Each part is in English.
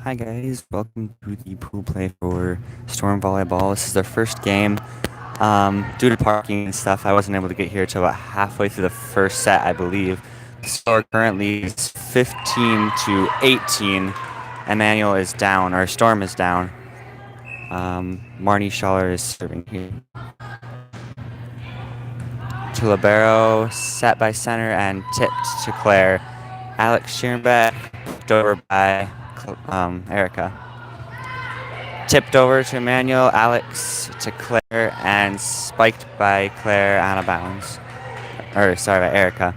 Hi guys, welcome to the pool play for Storm Volleyball. This is their first game. Due to parking and stuff, I wasn't able to get here till about halfway through the first set, I believe. The score currently is 15 to 18. Emmanuel is down, or Storm is down. Marnie Schaller is serving here. To libero, set by center and tipped to Claire. Alex Schierenbeck, tipped over by Erica. Tipped over to Emmanuel, Alex to Claire, and spiked by Claire out of bounds. Or, sorry, by Erica.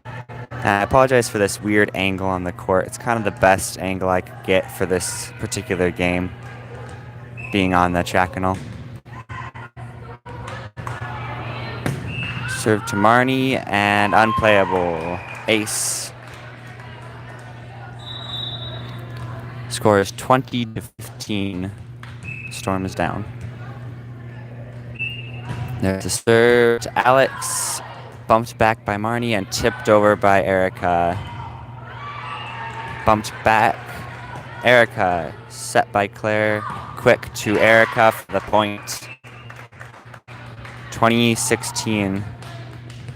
I apologize for this weird angle on the court. It's kind of the best angle I could get for this particular game, being on the track and all. Serve to Marnie, and unplayable. Ace. Score is 20 to 15. Storm is down. There's a serve to Alex. Bumped back by Marnie and tipped over by Erica. Bumped back. Erica. Set by Claire. Quick to Erica for the point. 2016.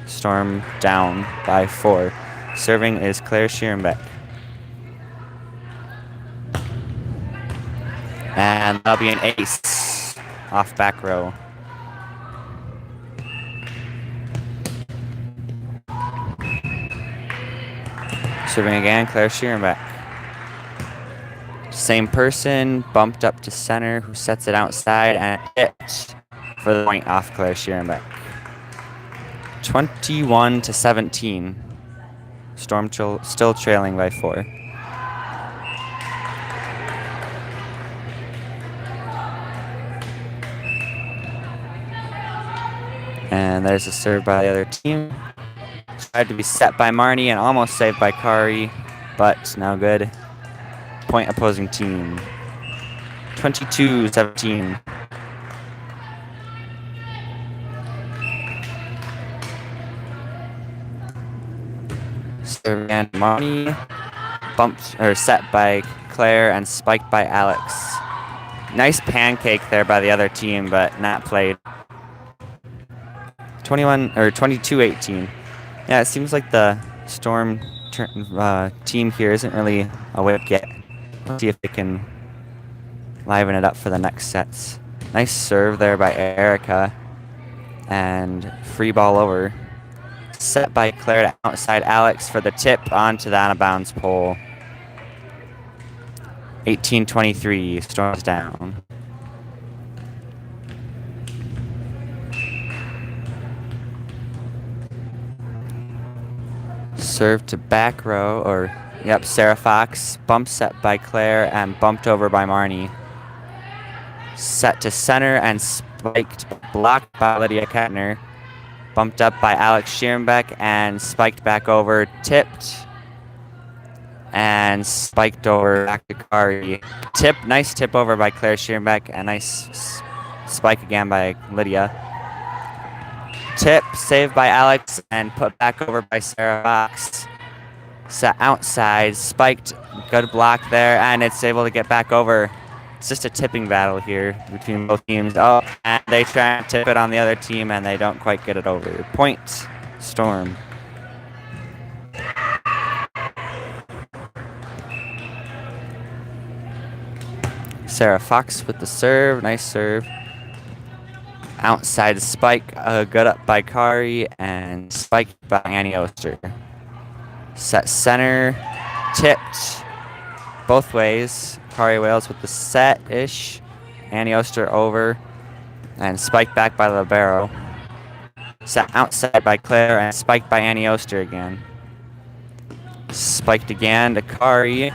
Storm down by 4. Serving is Claire Schierenbeck. And that'll be an ace off back row. Serving again, Claire Schierenbeck. Same person, bumped up to center, who sets it outside and hit for the point off Claire Schierenbeck. 21 to 17. Storm still trailing by 4. And there's a serve by the other team. Tried to be set by Marnie and almost saved by Kari, but no good. Point opposing team. 22-17. Serve again, Marnie. Bumped or set by Claire and spiked by Alex. Nice pancake there by the other team, but not played. 22-18. Yeah, it seems like the Storm team here isn't really awake yet. Let's see if they can liven it up for the next sets. Nice serve there by Erica. And free ball over. Set by Claire to outside Alex for the tip onto the out-of-bounds pole. 18-23, Storm's down. Serve to back row, or, yep, Sarah Fox. Bump set by Claire and bumped over by Marnie. Set to center and spiked, blocked by Lydia Kettner. Bumped up by Alex Schierenbeck and spiked back over, tipped. And spiked over back to Kari. Nice tip over by Claire Schierenbeck, and nice spike again by Lydia. Tip, saved by Alex, and put back over by Sarah Fox. Set outside, spiked, good block there, and it's able to get back over. It's just a tipping battle here between both teams. Oh, and they try to tip it on the other team, and they don't quite get it over. Point, Storm. Sarah Fox with the serve, nice serve. Outside spike, good up by Kari, and spiked by Annie Oster. Set center, tipped both ways. Kari Wales with the set-ish. Annie Oster over, and spiked back by libero. Set outside by Claire, and spiked by Annie Oster again. Spiked again to Kari.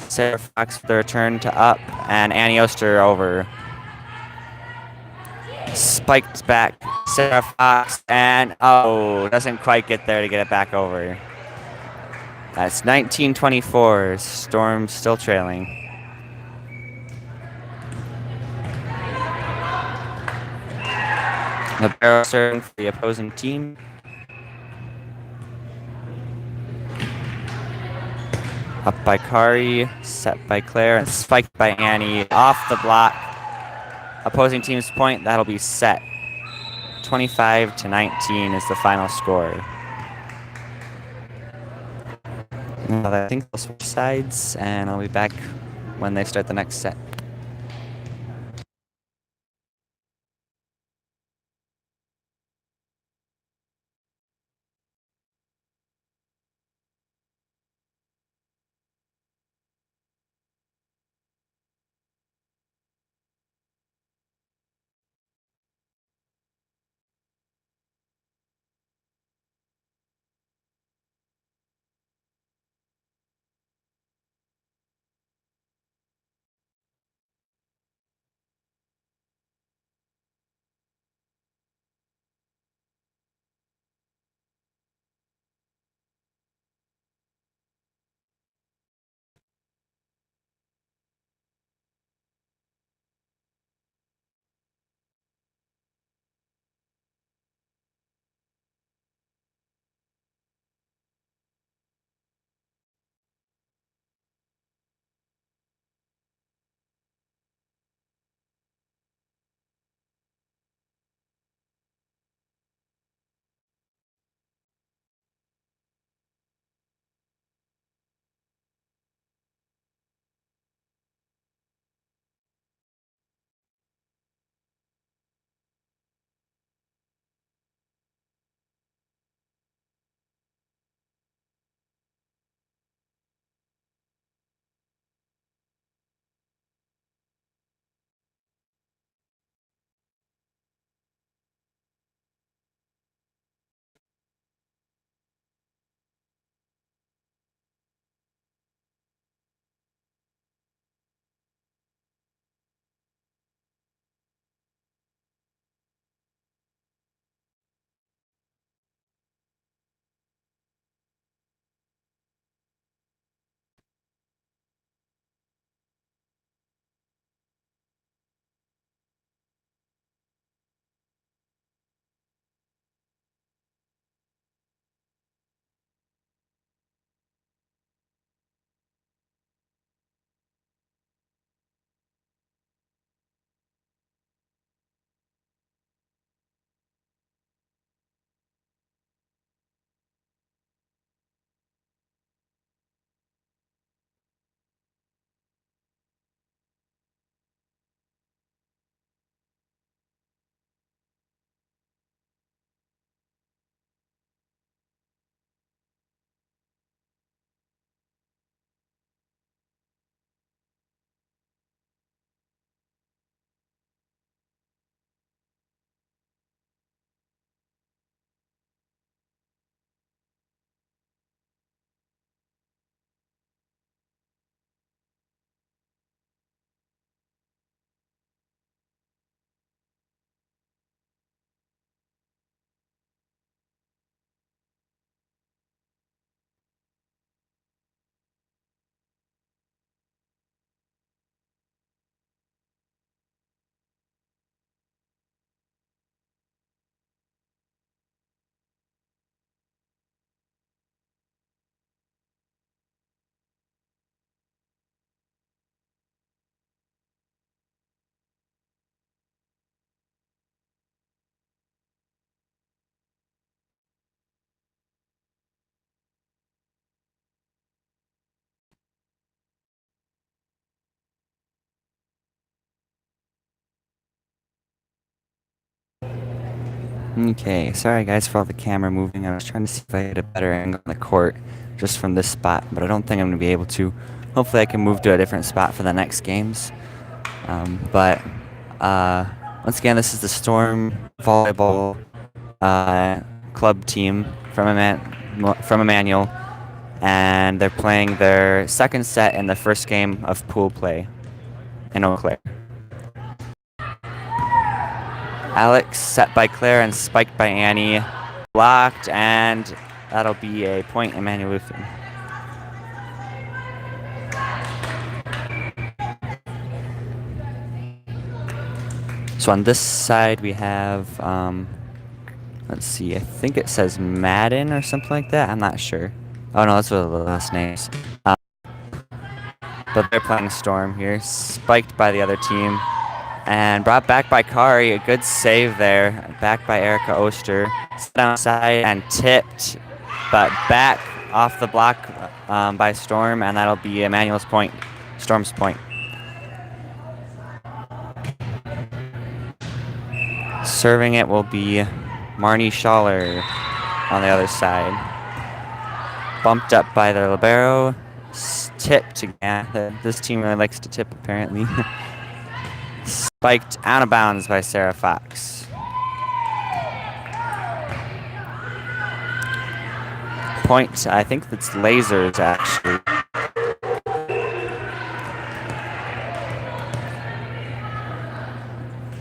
Sarah Fox with the return to up, and Annie Oster over. Spiked back, Sarah Fox, and oh, doesn't quite get there to get it back over. That's 19-24, Storm still trailing. The barrel serving for the opposing team. Up by Kari, set by Claire, and spiked by Annie. Off the block. Opposing team's point, that'll be set. 25-19 is the final score. I think they'll switch sides, and I'll be back when they start the next set. Okay, sorry guys for all the camera moving. I was trying to see if I had a better angle on the court just from this spot, but I don't think I'm going to be able to. Hopefully I can move to a different spot for the next games. But once again, this is the Storm Volleyball club team from Emmanuel, and they're playing their second set in the first game of pool play in Eau Claire. Alex set by Claire and spiked by Annie. Blocked, and that'll be a point Emmanuel Luther. So on this side we have, let's see, I think it says Madden or something like that. I'm not sure. Oh no, that's what the last names. but they're playing Storm here. Spiked by the other team. And brought back by Kari. A good save there. Back by Erica Oster. Outside and tipped, but back off the block by Storm, and that'll be Emmanuel's point. Storm's point. Serving it will be Marnie Schaller on the other side. Bumped up by the libero. Tipped again. This team really likes to tip, apparently. Spiked out of bounds by Sarah Fox. Point, I think that's lasers, actually.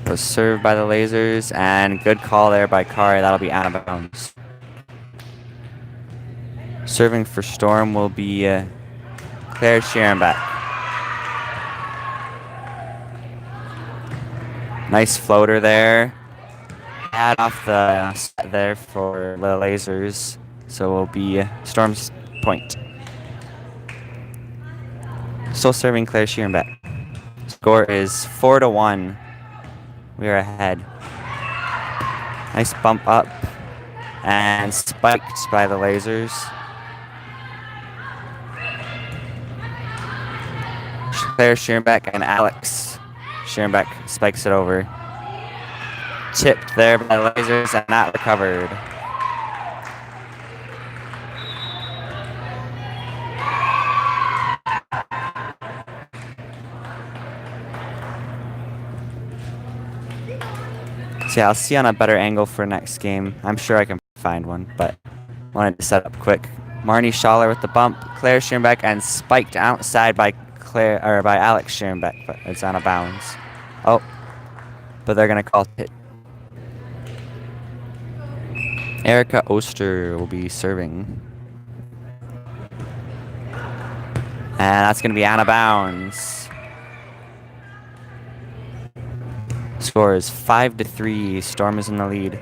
Was served by the lasers, and good call there by Kari. That'll be out of bounds. Serving for Storm will be Claire Scherenbeck. Nice floater there. Add off the set there for the lasers, so it will be Storm's point. Still serving Claire Scherenbeck. Score is 4-1. We are ahead. Nice bump up and spiked by the lasers. Claire Scherenbeck and Alex Scherenbeck spikes it over. Tipped there by the lasers and not recovered. So yeah, I'll see on a better angle for next game. I'm sure I can find one, but wanted to set up quick. Marnie Schaller with the bump, Claire Scherenbeck, and spiked outside by Alex Scherenbeck, but it's out of bounds. Oh, but they're gonna call it. Erica Oster will be serving, and that's gonna be out of bounds. Score is 5-3. Storm is in the lead.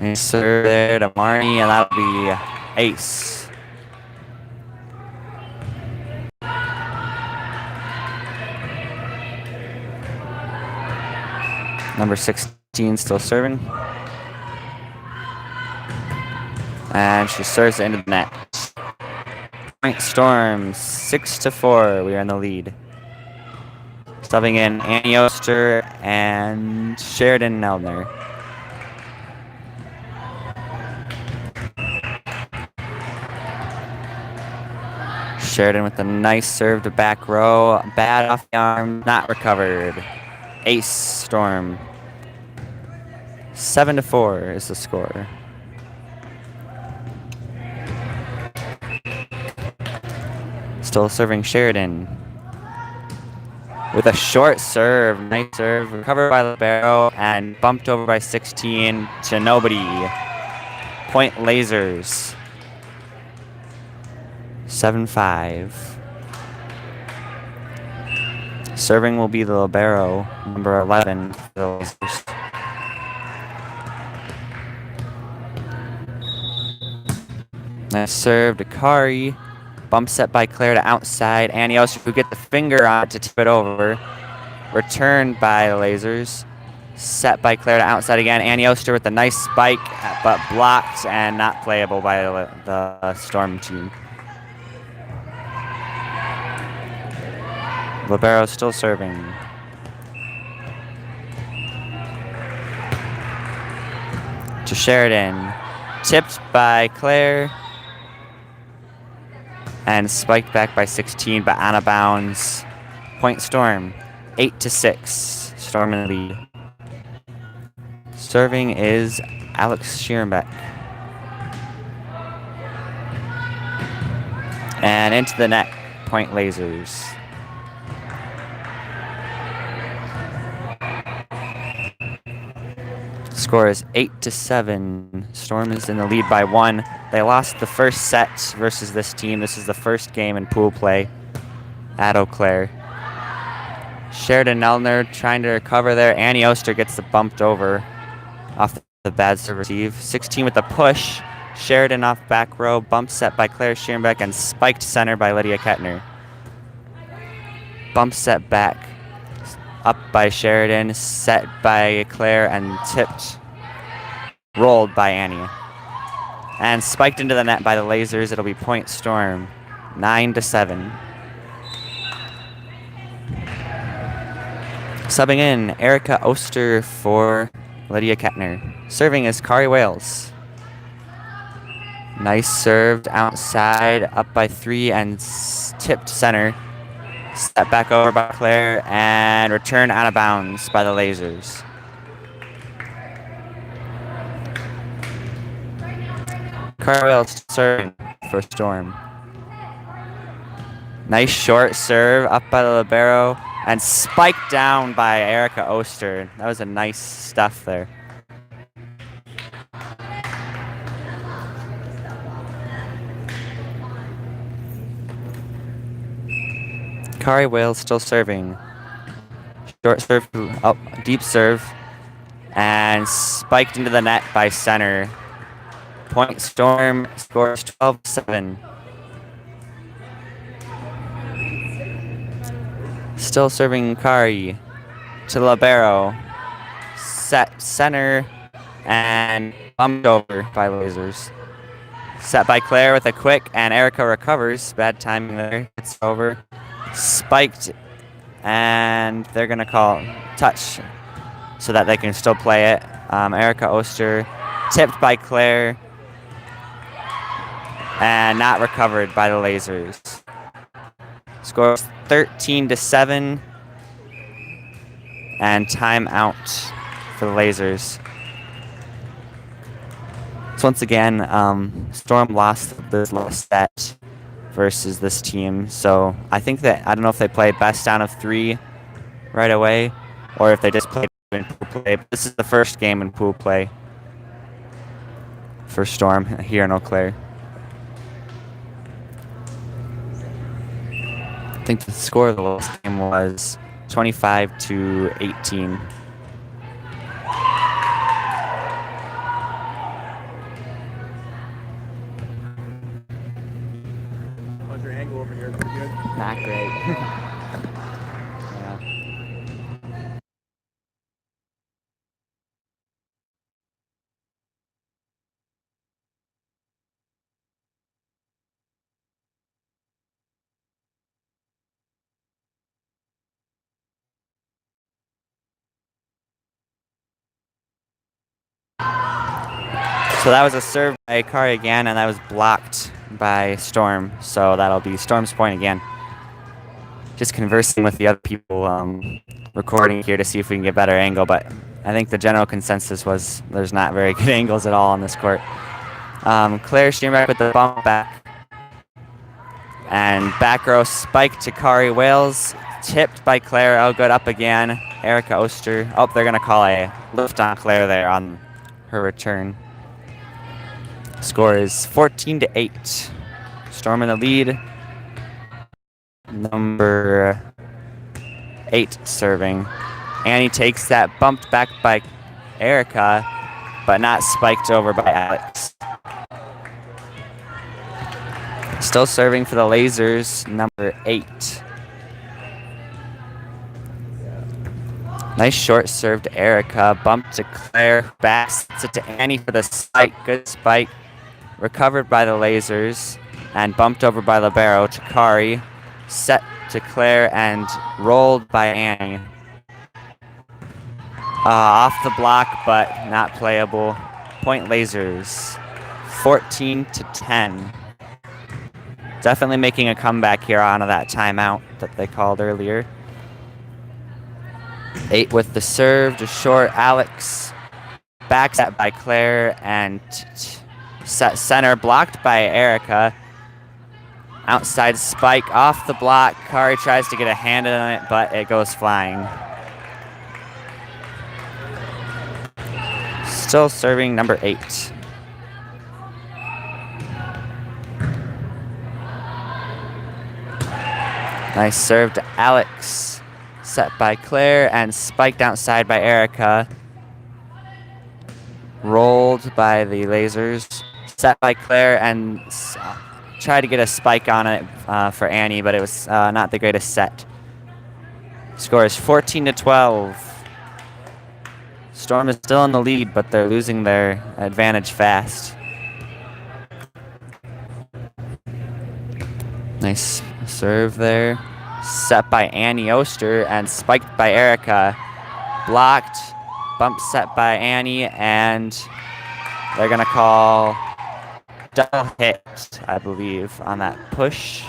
And serve there to Marnie, and that'll be ace. Number 16 still serving. And she serves it into the net. Point Storm, 6-4. We are in the lead. Subbing in Annie Oster and Sheridan Neldner. Sheridan with a nice serve to back row. Bad off the arm, not recovered. Ace Storm. 7-4 is the score. Still serving Sheridan. With a short serve. Nice serve. Recovered by libero and bumped over by 16 to nobody. Point lasers. 7-5. Serving will be the libero, number 11. For the lasers. Nice serve to Kari. Bump set by Claire to outside. Annie Oster who get the finger on it to tip it over. Returned by the lasers. Set by Claire to outside again. Annie Oster with a nice spike, but blocked and not playable by the Storm team. Libero still serving. To Sheridan. Tipped by Claire. And spiked back by 16, but out of bounds. Point Storm, 8-6. Storm in the lead. Serving is Alex Scherenbeck. And into the net, point lasers. Score is 8-7. Storm is in the lead by 1. They lost the first set versus this team. This is the first game in pool play at Eau Claire. Sheridan Neldner trying to recover there. Annie Oster gets the bumped over off the bad serve receive. 16 with the push. Sheridan off back row, bump set by Claire Schierenbeck, and spiked center by Lydia Kettner. Bump set back, up by Sheridan, set by Claire, and tipped, rolled by Annie. And spiked into the net by the Lasers. It'll be point Storm, 9-7. Subbing in, Erica Oster for Lydia Kettner. Serving is Kari Wales. Nice served outside, up by 3 and tipped center. Step back over by Claire and return out of bounds by the Lasers. Kari Wales serving for Storm. Nice short serve up by the libero and spiked down by Erica Oster. That was a nice stuff there. Kari Wales still serving. Short serve, up, deep serve, and spiked into the net by center. Point Storm scores 12-7. Still serving Kari to libero. Set center and bumped over by Lasers. Set by Claire with a quick, and Erica recovers. Bad timing there. It's over. Spiked, and they're going to call touch so that they can still play it. Erica Oster tipped by Claire and not recovered by the Lasers. Scores 13-7 and timeout for the Lasers. So once again, Storm lost this last set versus this team. So I think that, I don't know if they play best down of 3 right away or if they just played in pool play. But this is the first game in pool play for Storm here in Eau Claire. I think the score of the last game was 25-18. How's your angle over here? Pretty good? Not great. Yeah. So that was a serve by Kari again, and that was blocked by Storm. So that'll be Storm's point again. Just conversing with the other people recording here to see if we can get better angle, but I think the general consensus was there's not very good angles at all on this court. Claire Schierenbeck with the bump back. And back row spike to Kari Wales. Tipped by Claire. Oh, good, up again. Erica Oster. Oh, they're going to call a lift on Claire there on her return. Score is 14-8. Storm in the lead. Number 8 serving. Annie takes that, bumped back by Erica, but not spiked over by Alex. Still serving for the Lasers, number 8. Nice short serve to Erica, bump to Claire, back sets it to Annie for the spike. Good spike. Recovered by the Lasers and bumped over by libero to Kari. Set to Claire and rolled by Annie. Off the block, but not playable. Point Lasers, 14-10. Definitely making a comeback here out of that timeout that they called earlier. 8 with the serve to short Alex. Back set by Claire and set center blocked by Erica. Outside spike off the block. Kari tries to get a hand on it, but it goes flying. Still serving number 8. Nice serve to Alex. Set by Claire and spiked outside by Erica. Rolled by the Lasers. set by Claire and tried to get a spike on it for Annie, but it was not the greatest set. Score is 14-12. Storm is still in the lead, but they're losing their advantage fast. Nice serve there. Set by Annie Oster and spiked by Erica. Blocked. Bump set by Annie, and they're going to call double hit, I believe, on that push.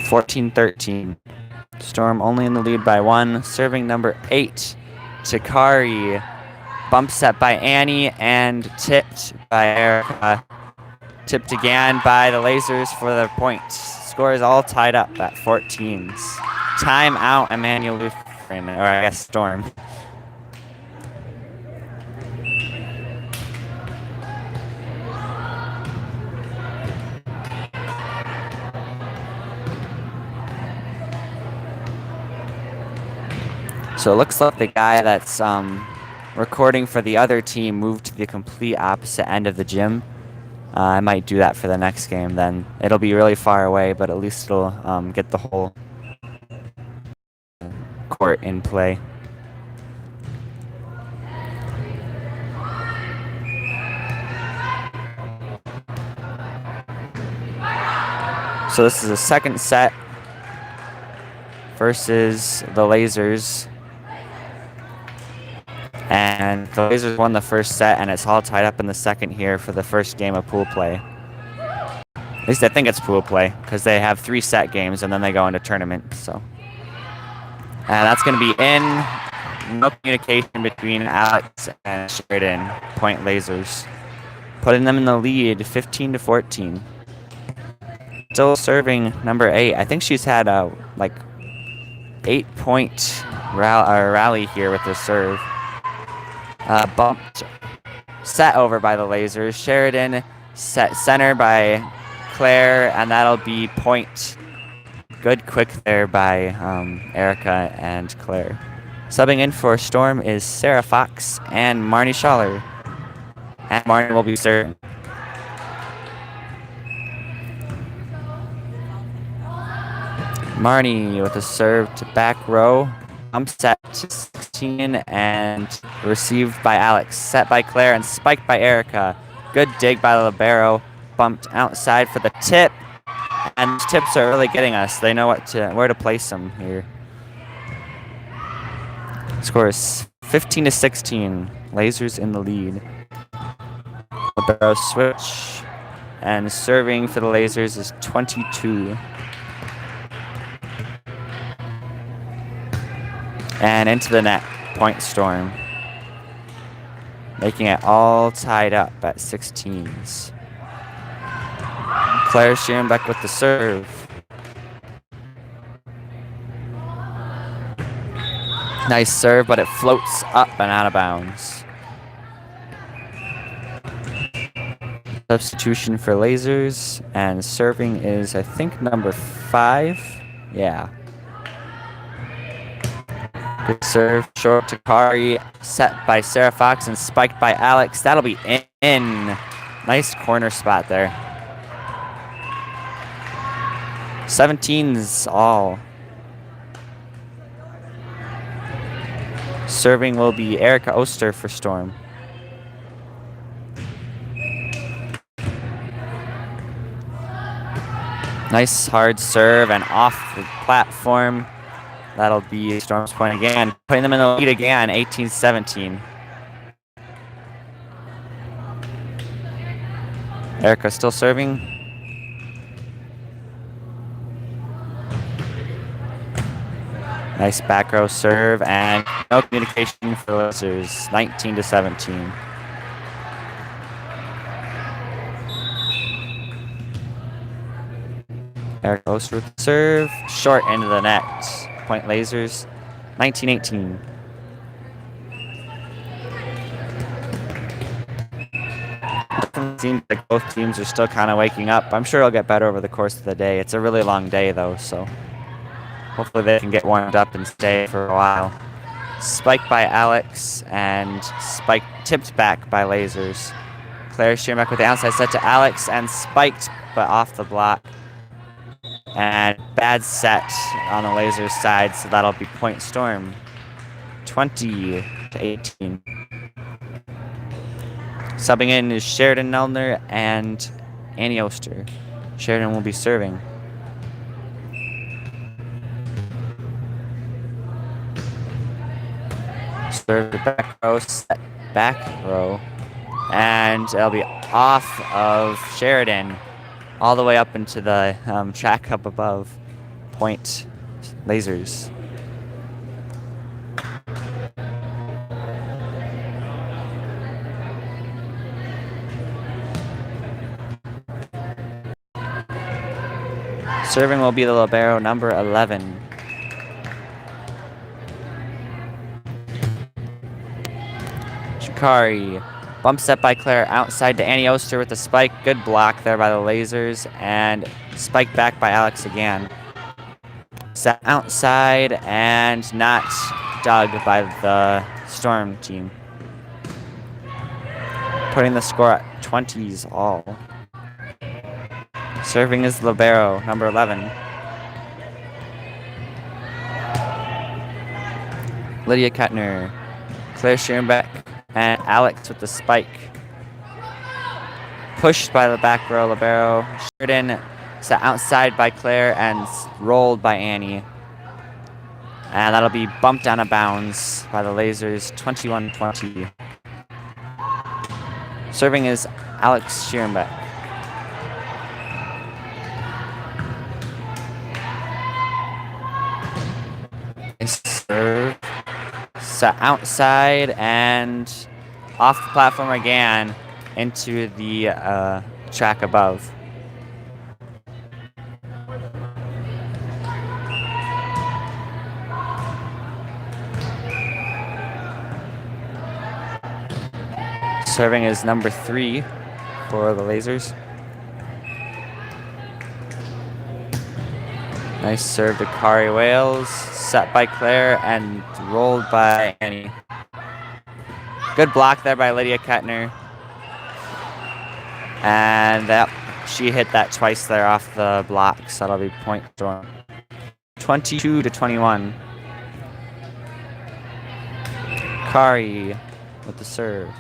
14-13. Storm only in the lead by 1. Serving number 8, Takari. Bump set by Annie and tipped by Erica. Tipped again by the Lasers for the point. Score is all tied up at 14s. Timeout, Emmanuel Lutheran, or I guess Storm. So it looks like the guy that's recording for the other team moved to the complete opposite end of the gym. I might do that for the next game then. It'll be really far away, but at least it'll get the whole court in play. So this is a second set versus the Lasers. And the Lasers won the first set, and it's all tied up in the second here for the first game of pool play. At least I think it's pool play, because they have 3 set games, and then they go into tournament. So, and that's going to be in. No communication between Alex and Sheridan. Point Lasers, putting them in the lead, 15-14. Still serving number 8. I think she's had a 8-point rally here with the serve. Bumped, set over by the Lasers. Sheridan set center by Claire, and that'll be point. Good quick there by Erica and Claire. Subbing in for Storm is Sarah Fox and Marnie Schaller. And Marnie will be serving. Marnie with a serve to back row. Set to 16 and received by Alex. Set by Claire and spiked by Erica. Good dig by the libero. Bumped outside for the tip. And tips are really getting us. They know where to place them here. Score is 15-16. Lasers in the lead. Libero switch. And serving for the Lasers is 22. And into the net, point Storm. Making it all tied up at 16s. Claire Schierenbeck with the serve. Nice serve, but it floats up and out of bounds. Substitution for Lasers, and serving is, I think, number 5. Yeah. Good serve, short to Kari, set by Sarah Fox and spiked by Alex. That'll be in. Nice corner spot there. 17s all. Serving will be Erica Oster for Storm. Nice hard serve and off the platform. That'll be Storm's point again. Putting them in the lead again, 18-17. Erica still serving. Nice back row serve and no communication for the Lasers, 19-17. Erica Oster with the serve, short into the net. Point Lasers, 19-18. It seems like both teams are still kind of waking up. I'm sure it'll get better over the course of the day. It's a really long day, though, so hopefully they can get warmed up and stay for a while. Spiked by Alex and tipped back by Lasers. Claire Schierbeck with the outside set to Alex and spiked, but off the block. And bad set on the Lasers side, so that'll be point Storm. 20-18. Subbing in is Sheridan Neldner and Annie Oster. Sheridan will be serving. Serve the back row, set back row. And it'll be off of Sheridan all the way up into the track up above. Point Lasers. Serving will be the libero, number 11. Shikari. Bump set by Claire outside to Annie Oster with the spike. Good block there by the Lasers. And spike back by Alex again. Set outside and not dug by the Storm team. Putting the score at 20s all. Serving is libero, number 11. Lydia Kettner, Claire Schierbeck, and Alex with the spike. Pushed by the back row libero. Sheridan set outside by Claire and rolled by Annie. And that'll be bumped out of bounds by the Lasers, 21-20. Serving is Alex Schierbeck. Serve. Set outside and off the platform again into the track above. Serving is number 3 for the Lasers. Nice serve to Kari Wales, set by Claire and rolled by Annie. Good block there by Lydia Kettner. And she hit that twice there off the block, so that'll be point Storm. 22-21. Kari with the serve.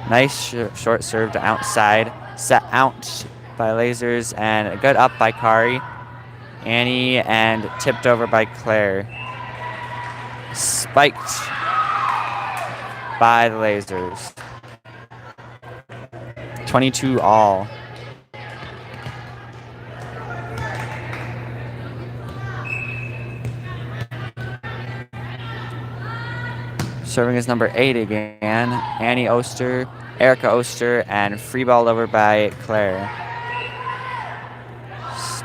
Nice short serve to outside, set out by Lasers, and a good up by Kari. Annie and tipped over by Claire. Spiked by the Lasers. 22 all. Serving is number 8 again. Annie Oster, Erica Oster, and free ball over by Claire.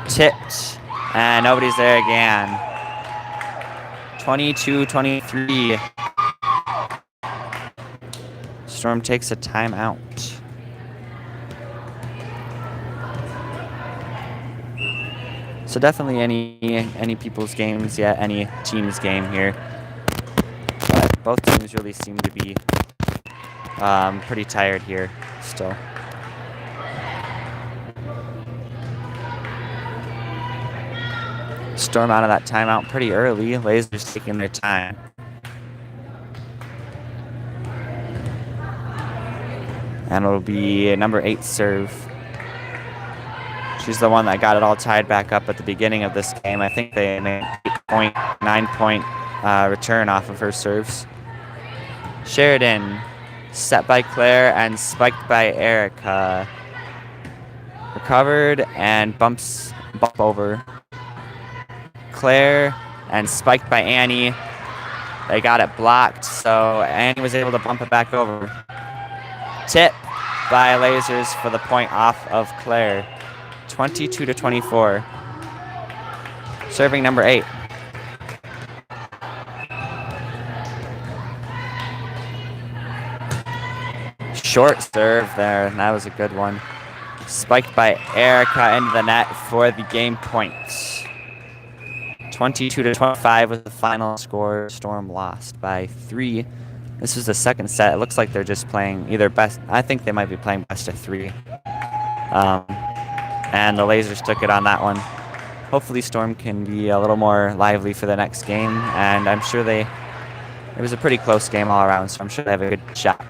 Tipped. And nobody's there again. 22-23. Storm takes a timeout. So definitely any people's games yet, any team's game here. But both teams really seem to be pretty tired here still. Storm out of that timeout pretty early. Lasers taking their time. And it'll be number 8 serve. She's the one that got it all tied back up at the beginning of this game. I think they made 8-point, 9-point return off of her serves. Sheridan, set by Claire and spiked by Erica. Recovered and bump over. Claire and spiked by Annie. They got it blocked, so Annie was able to bump it back over. Tip by Lasers for the point off of Claire. 22-24. Serving number 8. Short serve there, and that was a good one. Spiked by Erica into the net for the game point. 22-25 was the final score. Storm lost by 3. This was the second set. It looks like they're just playing either best. I think they might be playing best of 3. And the Lasers took it on that one. Hopefully Storm can be a little more lively for the next game, and I'm sure it was a pretty close game all around, so I'm sure they have a good shot.